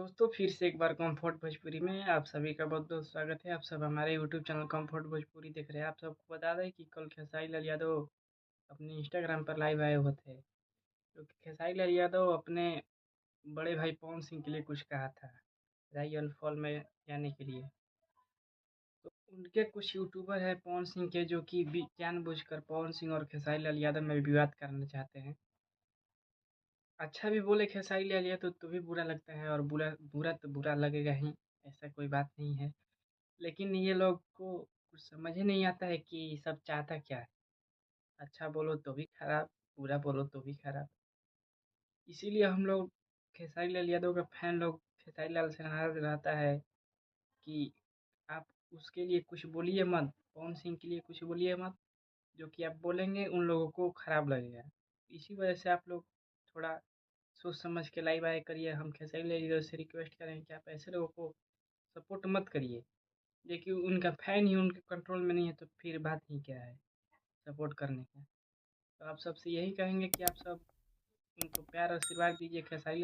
दोस्तों फिर से एक बार कंफर्ट भोजपुरी में आप सभी का बहुत बहुत स्वागत है। आप सब हमारे यूट्यूब चैनल कंफर्ट भोजपुरी देख रहे हैं। आप सबको बता दें कि कल खेसारी लाल यादव अपने इंस्टाग्राम पर लाइव आए हुए थे, क्योंकि खेसारी लाल यादव अपने बड़े भाई पवन सिंह के लिए कुछ कहा था राई एंड फॉल में जाने के लिए। तो उनके कुछ यूट्यूबर हैं पवन सिंह के, जो कि जानबूझकर पवन सिंह और खेसारी लाल यादव में विवाद करना चाहते हैं। अच्छा भी बोले खेसारी लाल यादव तो भी बुरा लगता है, और बुरा बुरा तो बुरा लगेगा ही, ऐसा कोई बात नहीं है। लेकिन ये लोग को कुछ समझ ही नहीं आता है कि सब चाहता क्या है। अच्छा बोलो तो भी खराब, बुरा बोलो तो भी खराब। इसीलिए हम लोग खेसारी लाल यादव का फैन लोग खेसारी लाल से नाराज रहता है कि आप उसके लिए कुछ बोलिए मत, पवन सिंह के लिए कुछ बोलिए मत। जो कि आप बोलेंगे उन लोगों को खराब लगेगा। इसी वजह से आप लोग थोड़ा सोच समझ के लाइव आया करिए। हम खेसारी लाल यादव से रिक्वेस्ट करें कि आप ऐसे लोगों को सपोर्ट मत करिए। देखिए उनका फैन ही उनके कंट्रोल में नहीं है, तो फिर बात ही क्या है सपोर्ट करने का। तो आप सबसे यही कहेंगे कि आप सब उनको प्यार आशीर्वाद दीजिए, खेसारी लाल